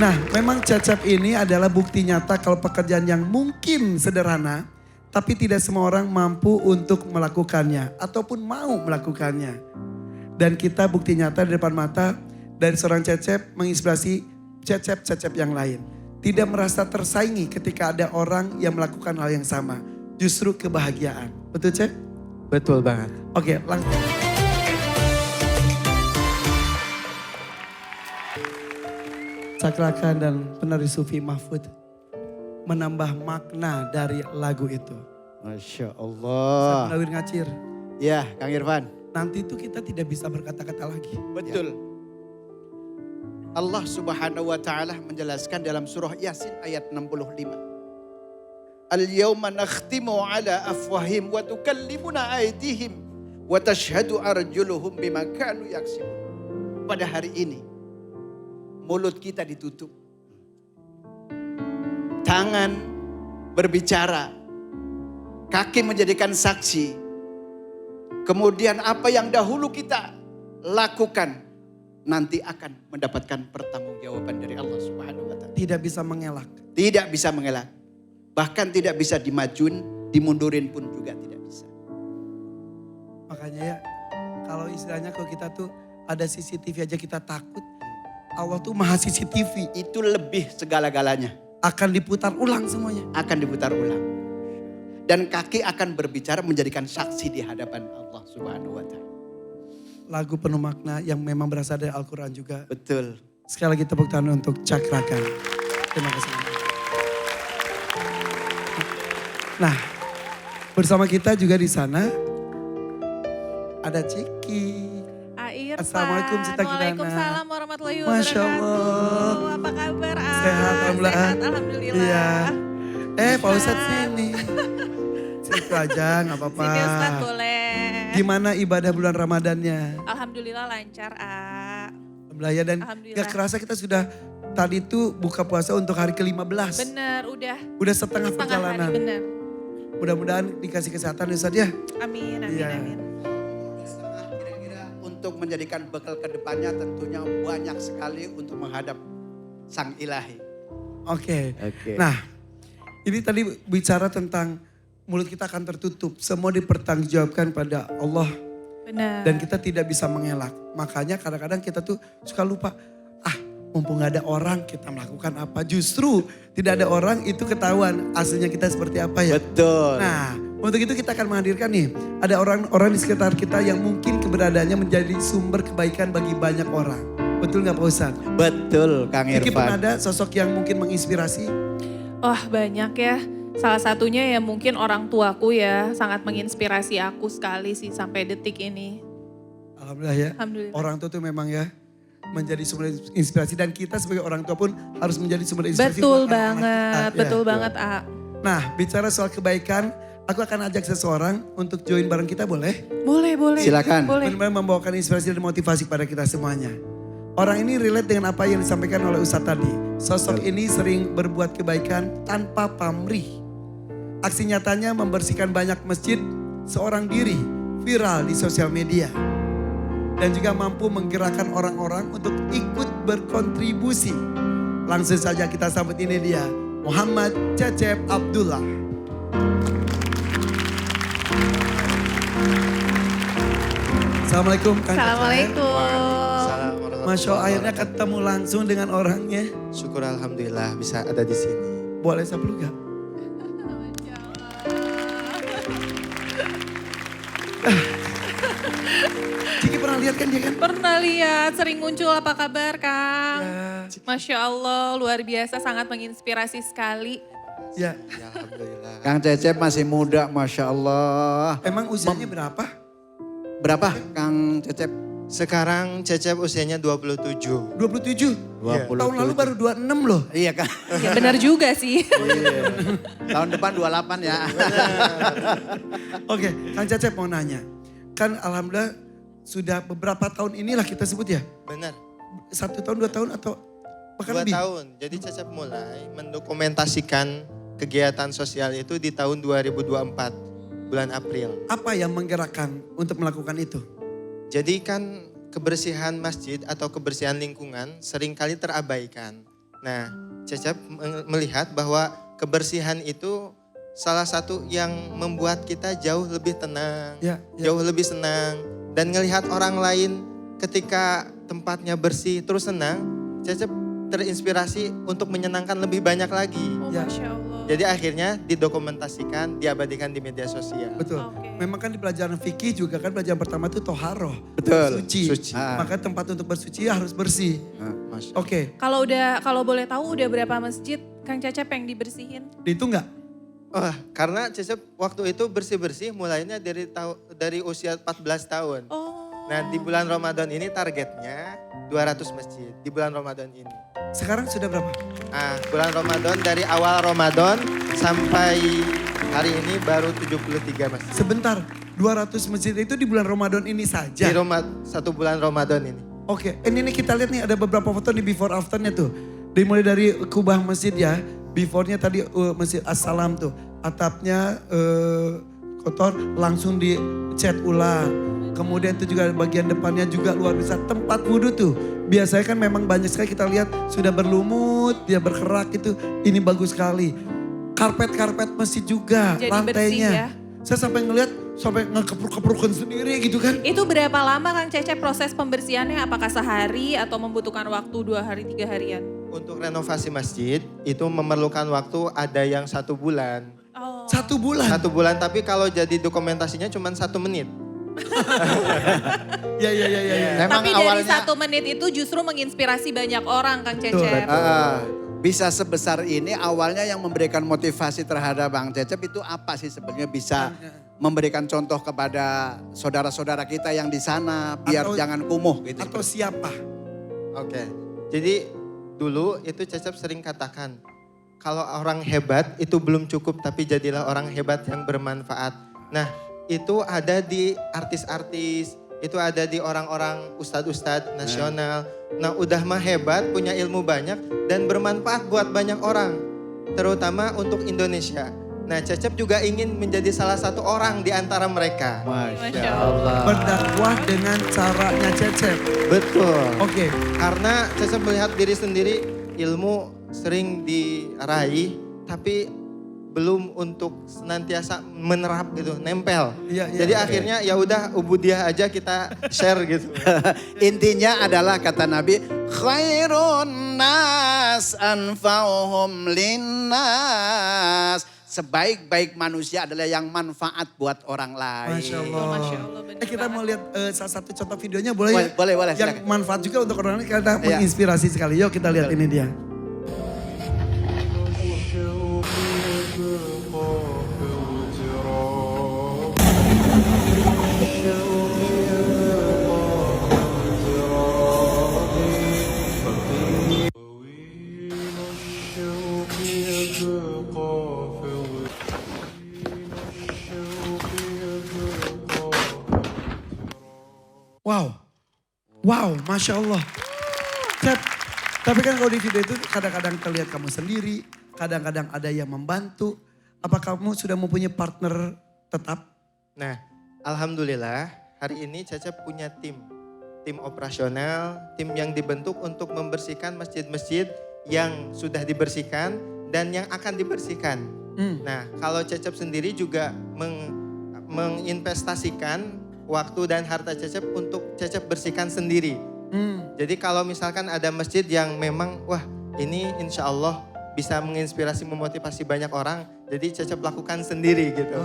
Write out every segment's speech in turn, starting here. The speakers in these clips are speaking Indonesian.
Nah, memang Cecep ini adalah bukti nyata kalau pekerjaan yang mungkin sederhana, tapi tidak semua orang mampu untuk melakukannya ataupun mau melakukannya. Dan kita bukti nyata di depan mata dari seorang Cecep menginspirasi Cecep-Cecep yang lain. Tidak merasa tersaingi ketika ada orang yang melakukan hal yang sama. Justru kebahagiaan. Betul Cep? Betul banget. Oke, langsung. Cakrakan dan penari Sufi Mahfud menambah makna dari lagu itu. Masya Saya Allah. Munawir Ngacir. Ya, Kang Irfan. Nanti itu kita tidak bisa berkata-kata lagi. Betul. Allah Subhanahu wa taala menjelaskan dalam surah Yasin ayat 65. Al-yawma nakhtimu ala afwahim wa tukallimuna aydihim wa tashhadu arjuluhum bima kanu yaksibun. Pada hari ini mulut kita ditutup. Tangan berbicara. Kaki menjadikan saksi. Kemudian apa yang dahulu kita lakukan nanti akan mendapatkan pertanggungjawaban dari Allah Subhanahu wa taala. Tidak bisa mengelak. Tidak bisa mengelak. Bahkan tidak bisa dimajuin, dimundurin pun juga tidak bisa. Makanya ya, kalau istilahnya kalau kita tuh ada CCTV aja kita takut. Allah tuh maha CCTV. Itu lebih segala-galanya. Akan diputar ulang semuanya. Akan diputar ulang. Dan kaki akan berbicara menjadikan saksi di hadapan Allah Subhanahu wa taala. Lagu penuh makna yang memang berasal dari Al-Quran juga. Betul. Sekali lagi tepuk tangan untuk Cakrakan. Terima kasih. Nah, bersama kita juga di sana ada Ciki. Irfan. Assalamualaikum Cita Kirana. Waalaikumsalam warahmatullahi wabarakatuh. Masya Allah. Apa kabar? Sehat, alhamdulillah. Sehat, alhamdulillah. Iya. Pak Ustadz sini. Situ aja gak apa-apa. Sini Ustadz boleh. Gimana ibadah bulan Ramadannya? Alhamdulillah lancar, Alhamdulillah ya, dan Alhamdulillah. gak kerasa kita sudah tadi tuh buka puasa untuk hari ke-15. Bener, udah. Udah setengah perjalanan. hari, bener. Mudah-mudahan dikasih kesehatan Ustadz ya. Amin, amin, Iya. amin. Kira-kira untuk menjadikan bekal ke depannya tentunya banyak sekali untuk menghadap Sang Ilahi. Oke. Oke. Nah, ini tadi bicara tentang mulut kita akan tertutup. Semua dipertanggungjawabkan pada Allah. Bener. Dan kita tidak bisa mengelak. Makanya kadang-kadang kita tuh suka lupa. Mumpung gak ada orang kita melakukan apa. Justru tidak ada orang itu ketahuan aslinya kita seperti apa ya. Betul. Nah, untuk itu kita akan menghadirkan nih. Ada orang-orang di sekitar kita yang mungkin keberadaannya menjadi sumber kebaikan bagi banyak orang. Betul gak Pak Ustadz? Betul Kang Mungkin pernah Irfan. ada sosok yang mungkin menginspirasi? Oh banyak ya. Salah satunya ya mungkin orang tuaku ya. Sangat menginspirasi aku sekali sih sampai detik ini. Alhamdulillah ya. Alhamdulillah. Orang tua tuh memang ya menjadi sumber inspirasi. Dan kita sebagai orang tua pun harus menjadi sumber inspirasi. Betul buat anak-anak banget, kita. betul Ya. banget Nah, bicara soal kebaikan, aku akan ajak seseorang untuk join bareng kita boleh? Boleh, boleh. Silakan. Boleh. Benar-benar membawakan inspirasi dan motivasi pada kita semuanya. Orang ini relate dengan apa yang disampaikan oleh Ustadz tadi. Sosok ini sering berbuat kebaikan tanpa pamrih. Aksi nyatanya membersihkan banyak masjid seorang diri, viral di sosial media. Dan juga mampu menggerakkan orang-orang untuk ikut berkontribusi. Langsung saja kita sambut ini dia, Muhammad Cecep Abdullah. Assalamualaikum Kang Cecep. Assalamualaikum. Masya Allah akhirnya ketemu langsung dengan orangnya. Syukur alhamdulillah bisa ada di sini. Boleh saya peluk gak? Ciki pernah lihat kan dia kan? Pernah lihat, sering muncul apa kabar Kang? Ya. Masya Allah, luar biasa, sangat menginspirasi sekali. Ya. Ya alhamdulillah. Kang Cecep masih muda Masya Allah. Emang usianya berapa? Berapa Kang Cecep? Sekarang Cecep usianya 27. 27? 27. Tahun lalu baru 26 loh. Iya Kang. Ya benar juga sih. Tahun depan 28 ya. Oke, Kang Cecep mau nanya. Kan alhamdulillah sudah beberapa tahun inilah kita sebut ya. Benar. 1 tahun, 2 tahun atau bahkan 2 lebih? tahun. Jadi Cecep mulai mendokumentasikan kegiatan sosial itu di tahun 2024 bulan April. Apa yang menggerakkan untuk melakukan itu? Jadi kan kebersihan masjid atau kebersihan lingkungan seringkali terabaikan. Nah, Cecep melihat bahwa kebersihan itu salah satu yang membuat kita jauh lebih tenang, jauh lebih senang. Dan ngelihat orang lain ketika tempatnya bersih terus senang, Cecep terinspirasi untuk menyenangkan lebih banyak lagi. Oh, Masya Allah. Jadi akhirnya didokumentasikan, diabadikan di media sosial. Betul. Oke. Memang kan di pelajaran fikih juga kan pelajaran pertama itu toharoh. Betul. Suci. Ah. Maka tempat untuk bersuci harus bersih. Masya Oke, Kalau boleh tahu udah berapa masjid Kang Cecep yang dibersihin? itu enggak? Oh, karena Cecep waktu itu bersih-bersih mulainya dari usia 14 tahun. Oh. Nah, di bulan Ramadan ini targetnya 200 masjid di bulan Ramadan ini. Sekarang sudah berapa? Bulan Ramadan dari awal Ramadan sampai hari ini baru 73 masjid. Sebentar, 200 masjid itu di bulan Ramadan ini Di saja? satu bulan Ramadan ini. Oke, ini nih kita lihat nih ada beberapa foto di before afternya tuh. Dimulai dari kubah masjid ya, before-nya tadi Masjid As-Salam tuh. Atapnya kotor langsung dicat ulang. Kemudian itu juga bagian depannya juga luar biasa. Tempat wudhu tuh biasanya kan memang banyak sekali kita lihat sudah berlumut, dia berkerak itu. Ini bagus sekali. Karpet-karpet masjid juga, Jadi lantainya. bersih ya. Saya sampai ngelihat sampai ngekepruk-keprukan sendiri gitu kan. Itu berapa lama Kang Cecep proses pembersihannya? Apakah sehari atau membutuhkan waktu 2 hari 3 harian? Untuk renovasi masjid itu memerlukan waktu ada yang 1 bulan. Oh. 1 bulan. 1 bulan, tapi kalau jadi dokumentasinya cuma 1 menit. Ya. Memang Tapi dari awalnya 1 menit itu justru menginspirasi banyak orang Kang Cecep. bisa sebesar ini awalnya yang memberikan motivasi terhadap Bang Cecep itu apa sih sebenarnya bisa memberikan contoh kepada saudara-saudara kita yang di sana biar Atau- jangan kumuh gitu. Atau siapa? Oke, jadi dulu itu Cecep sering katakan, kalau orang hebat itu belum cukup, tapi jadilah orang hebat yang bermanfaat. Nah, itu ada di artis-artis, itu ada di orang-orang ustadz-ustadz nasional. Nah, udah mah hebat, punya ilmu banyak, dan bermanfaat buat banyak orang, terutama untuk Indonesia. Nah, Cecep juga ingin menjadi salah satu orang di antara mereka. Masya Allah. Berdakwah dengan caranya Cecep. Betul. Oke. Karena Cecep melihat diri sendiri, ilmu sering diraih, tapi belum untuk senantiasa menerap gitu, nempel. Iya, iya. Jadi akhirnya ya udah ubudiyah aja kita share gitu. Intinya adalah kata Nabi, khairun nas anfa'uhum linnas. Sebaik-baik manusia adalah yang manfaat buat orang lain. Masya Allah. Masya Allah, bener Kita banget. mau lihat salah satu contoh videonya boleh ya? Boleh, Yang silakan. manfaat juga untuk orang lain karena Iya. menginspirasi sekali. Yuk kita lihat ini dia. Wow, Masya Allah. Cep, tapi kan kalau di video itu kadang-kadang terlihat kamu sendiri, kadang-kadang ada yang membantu. Apa kamu sudah mempunyai partner tetap? Nah, alhamdulillah hari ini Cecep punya tim operasional, tim yang dibentuk untuk membersihkan masjid-masjid yang sudah dibersihkan dan yang akan dibersihkan. Nah, kalau Cecep sendiri juga menginvestasikan waktu dan harta Cecep untuk Cecep bersihkan sendiri. Jadi kalau misalkan ada masjid yang memang wah ini insya Allah bisa menginspirasi, memotivasi banyak orang, jadi Cecep lakukan sendiri gitu.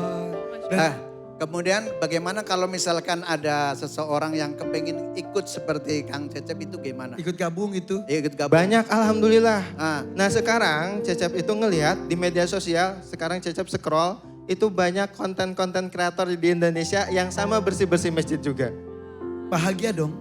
Kemudian bagaimana kalau misalkan ada seseorang yang kepengen ikut seperti Kang Cecep itu gimana? Ikut gabung itu? Ikut gabung. Banyak alhamdulillah. Ah, Nah sekarang Cecep itu ngelihat di media sosial, sekarang Cecep scroll, itu banyak konten-konten kreator di Indonesia yang sama bersih-bersih masjid juga. Bahagia dong.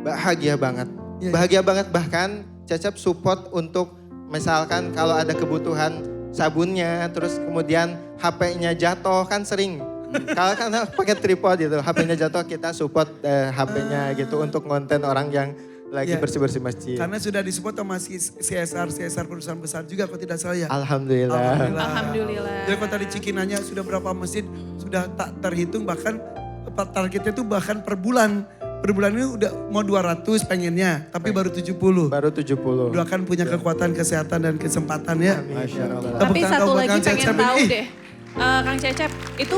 Bahagia banget. Iya. Bahagia banget, bahkan Cecep support untuk misalkan kalau ada kebutuhan sabunnya, terus kemudian HP-nya jatuh kan sering. Kalau kan pakai tripod gitu, HP-nya jatuh kita support HP-nya gitu untuk konten orang yang lagi Iya. bersih-bersih masjid. Karena sudah disupport sama CSR perusahaan besar juga kalau tidak salah ya. Alhamdulillah. Alhamdulillah. Jadi kalau tadi Ciki nanya sudah berapa masjid, sudah tak terhitung bahkan targetnya itu bahkan per bulan per bulan ini udah mau 200 pengennya, tapi baru 70. Baru 70. Doakan punya kekuatan, kesehatan, dan kesempatan ya. Masya Allah. Tapi Tepuk tangan satu buat lagi Kang pengen Cecep tahu ini. deh. Kang Cecep, itu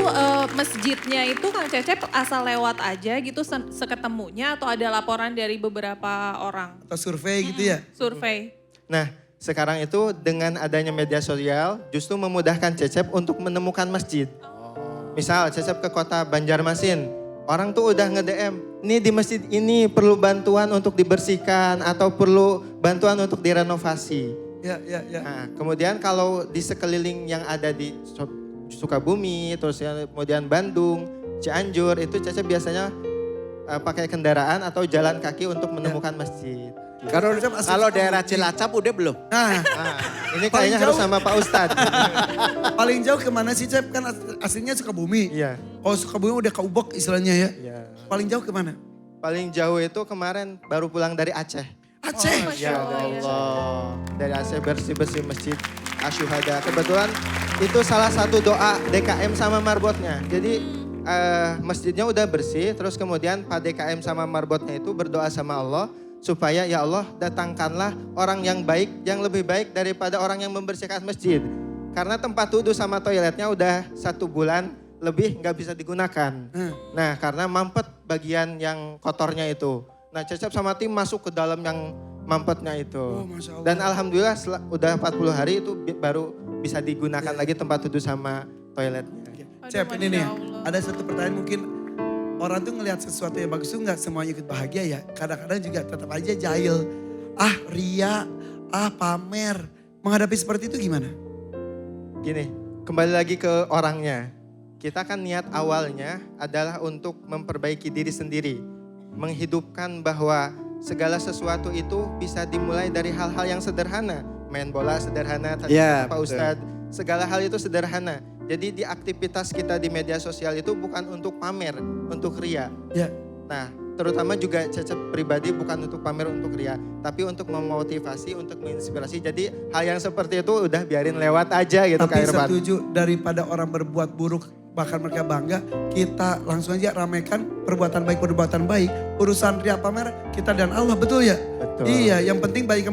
masjidnya itu Kang Cecep asal lewat aja gitu seketemunya atau ada laporan dari beberapa orang? Atau survei gitu ya. Survei. Nah, sekarang itu dengan adanya media sosial justru memudahkan Cecep untuk menemukan masjid. Misal Cecep ke kota Banjarmasin, orang tuh udah nge-DM, nih di masjid ini perlu bantuan untuk dibersihkan atau perlu bantuan untuk direnovasi. Ya. Nah, kemudian kalau di sekeliling yang ada di Sukabumi, terus kemudian Bandung, Cianjur, itu Cecep biasanya pakai kendaraan atau jalan kaki untuk menemukan masjid. Kalau daerah Cilacap udah belum? Nah, Nah, ini Paling kayaknya harus jauh. sama Pak Ustadz. paling jauh kemana sih Cep? Kan aslinya Sukabumi. Iya, Kalau Sukabumi udah ke Ubok istilahnya ya. iya. Paling jauh kemana? Paling jauh itu kemarin baru pulang dari Aceh. Aceh. Masya Allah. Allah. Dari Aceh bersih-bersih masjid Asyuhada. Kebetulan itu salah satu doa DKM sama marbotnya. Jadi masjidnya udah bersih, terus kemudian Pak DKM sama marbotnya itu berdoa sama Allah supaya ya Allah datangkanlah orang yang baik, yang lebih baik daripada orang yang membersihkan masjid. Karena tempat wudhu sama toiletnya udah 1 bulan lebih nggak bisa digunakan. Nah karena mampet bagian yang kotornya itu. Nah Cecep sama tim masuk ke dalam yang mampetnya itu. Oh, Masya Allah. Dan alhamdulillah udah 40 hari itu baru bisa digunakan lagi tempat wudhu sama toiletnya. Aduh, Cep ini nih, Masya Allah. ada satu pertanyaan mungkin orang tuh ngelihat sesuatu yang bagus tuh nggak semuanya ikut bahagia ya. Kadang-kadang juga tetap aja jahil. Ria, pamer. Menghadapi seperti itu gimana? Gini, kembali lagi ke orangnya. Kita kan niat awalnya adalah untuk memperbaiki diri sendiri. Menghidupkan bahwa segala sesuatu itu bisa dimulai dari hal-hal yang sederhana. Main bola sederhana, tadi Ya, Pak betul. Ustadz. Segala hal itu sederhana. Jadi di aktivitas kita di media sosial itu bukan untuk pamer, untuk ria. Ya. Nah, terutama juga Cecep pribadi bukan untuk pamer, untuk ria. Tapi untuk memotivasi, untuk menginspirasi. Jadi hal yang seperti itu udah biarin lewat aja gitu Kak Tapi Irfan. setuju daripada orang berbuat buruk bahkan mereka bangga, kita langsung aja ramaikan perbuatan baik. Urusan ria pamer kita dan Allah, betul ya? Betul. Iya, yang penting baik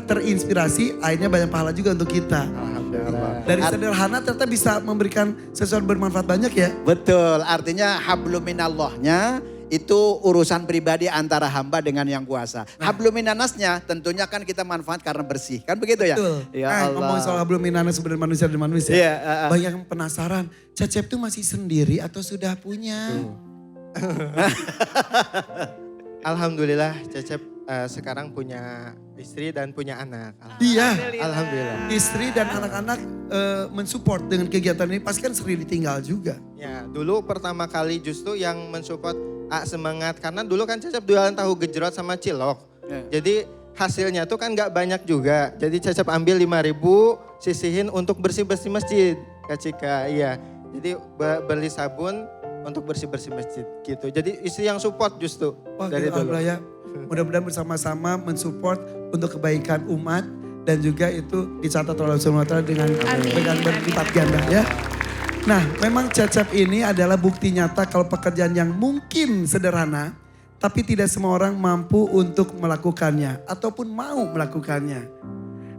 terinspirasi, akhirnya banyak pahala juga untuk kita. Alhamdulillah. Dari sederhana ternyata bisa memberikan sesuatu bermanfaat banyak ya. Betul, artinya habluminallahnya itu urusan pribadi antara hamba dengan yang kuasa. Habluminanasnya tentunya kan kita manfaat karena bersih. Kan begitu ya? Betul. Ya Ngomong soal Allah. belum minana sebenarnya manusia dan manusia. Iya, Banyak yang penasaran, Cecep tuh masih sendiri atau sudah punya? Alhamdulillah Cecep sekarang punya istri dan punya anak. Iya. Alhamdulillah. Istri dan anak-anak mensupport dengan kegiatan ini pasti kan sering ditinggal juga. Ya, dulu pertama kali justru yang mensupport semangat. Karena dulu kan Cecep jualan tahu gejrot sama cilok. Ya. Jadi hasilnya tuh kan gak banyak juga. Jadi Cecep ambil 5.000 sisihin untuk bersih-bersih masjid. Kak Cika, iya. Jadi beli sabun untuk bersih-bersih masjid gitu. Jadi istri yang support justru Wah, dari kita dulu. alhamdulillah ya. Mudah-mudahan bersama-sama mensupport untuk kebaikan umat dan juga itu dicatat oleh Allah Subhanahu wa taala dengan Amin, berlipat amin, ganda ya. Nah, memang Cecep ini adalah bukti nyata kalau pekerjaan yang mungkin sederhana tapi tidak semua orang mampu untuk melakukannya ataupun mau melakukannya.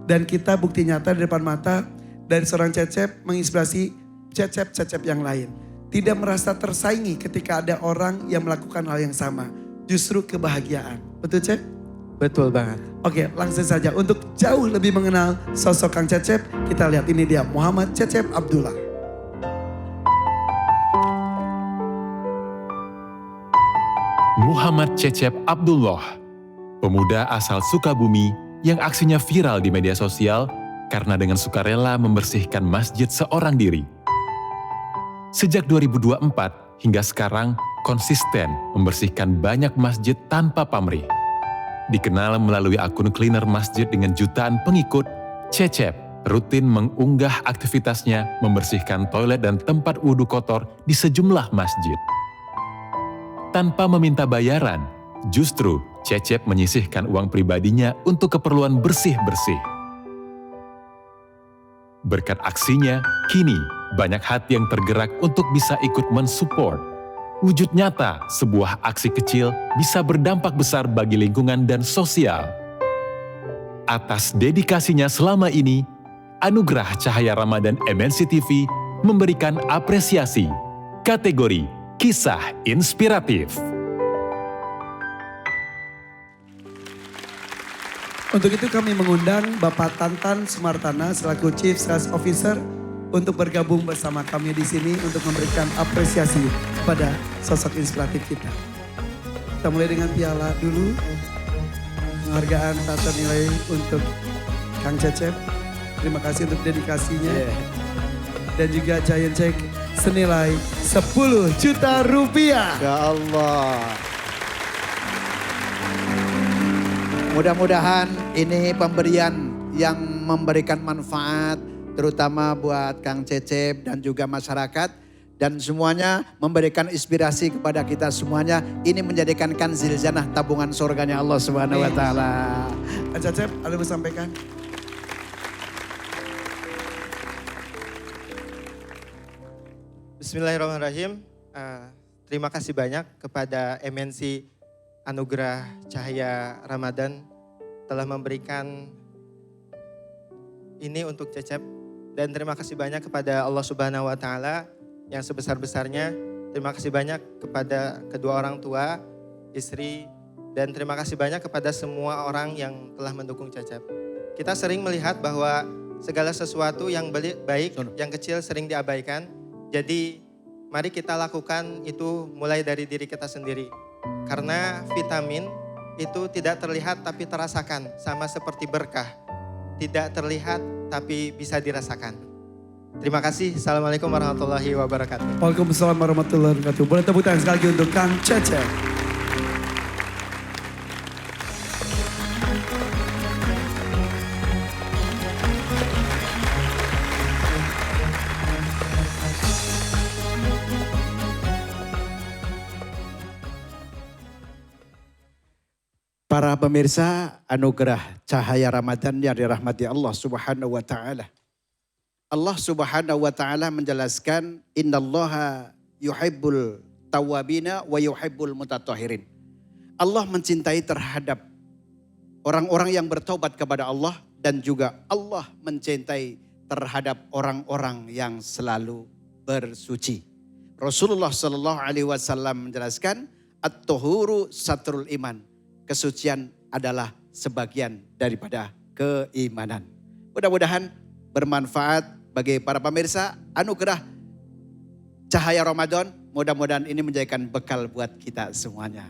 Dan kita bukti nyata di depan mata dari seorang Cecep menginspirasi Cecep-Cecep yang lain. Tidak merasa tersaingi ketika ada orang yang melakukan hal yang sama. Justru kebahagiaan. Betul Cep? Betul banget. Oke, langsung saja. Untuk jauh lebih mengenal sosok Kang Cecep, kita lihat ini dia Muhammad Cecep Abdullah. Muhammad Cecep Abdullah, pemuda asal Sukabumi yang aksinya viral di media sosial karena dengan sukarela membersihkan masjid seorang diri. Sejak 2024 hingga sekarang konsisten membersihkan banyak masjid tanpa pamrih. Dikenal melalui akun cleaner masjid dengan jutaan pengikut, Cecep rutin mengunggah aktivitasnya membersihkan toilet dan tempat wudhu kotor di sejumlah masjid. Tanpa meminta bayaran, justru Cecep menyisihkan uang pribadinya untuk keperluan bersih-bersih. Berkat aksinya, kini banyak hati yang tergerak untuk bisa ikut mensupport. wujud nyata sebuah aksi kecil bisa berdampak besar bagi lingkungan dan sosial. Atas dedikasinya selama ini, Anugerah Cahaya Ramadan MNC TV memberikan apresiasi kategori Kisah Inspiratif. Untuk itu kami mengundang Bapak Tantan Sumartana selaku Chief Sales Officer untuk bergabung bersama kami di sini untuk memberikan apresiasi kepada sosok inspiratif kita. Kita mulai dengan piala dulu. Penghargaan tak ternilai untuk Kang Cecep. Terima kasih untuk dedikasinya. Dan juga Giant Check senilai 10 juta rupiah. Ya Allah. Mudah-mudahan ini pemberian yang memberikan manfaat terutama buat Kang Cecep dan juga masyarakat. Dan semuanya memberikan inspirasi kepada kita semuanya. Ini menjadikan kanzil jannah tabungan surganya Allah Subhanahu wa taala. Kang Cecep, ada yang mau sampaikan? Bismillahirrahmanirrahim. Terima kasih banyak kepada MNC Anugerah Cahaya Ramadan telah memberikan ini untuk Cecep. Dan terima kasih banyak kepada Allah Subhanahu wa taala yang sebesar-besarnya. Terima kasih banyak kepada kedua orang tua, istri, dan terima kasih banyak kepada semua orang yang telah mendukung Cecep. Kita sering melihat bahwa segala sesuatu yang baik, yang kecil sering diabaikan. Jadi mari kita lakukan itu mulai dari diri kita sendiri. Karena vitamin itu tidak terlihat tapi terasakan, sama seperti berkah. Tidak terlihat tapi bisa dirasakan. Terima kasih. Assalamualaikum warahmatullahi wabarakatuh. Waalaikumsalam warahmatullahi wabarakatuh. Boleh tepuk tangan sekali lagi untuk Kang Cecep. Para pemirsa anugerah cahaya Ramadan yang dirahmati Allah Subhanahu wa taala. Allah Subhanahu wa taala menjelaskan innallaha yuhibbul tawwabina wa yuhibbul mutatahhirin. Allah mencintai terhadap orang-orang yang bertobat kepada Allah dan juga Allah mencintai terhadap orang-orang yang selalu bersuci. Rasulullah sallallahu alaihi wasallam menjelaskan at-tuhuru satrul iman. Kesucian adalah sebagian daripada keimanan. Mudah-mudahan bermanfaat bagi para pemirsa anugerah cahaya Ramadan. Mudah-mudahan ini menjadikan bekal buat kita semuanya.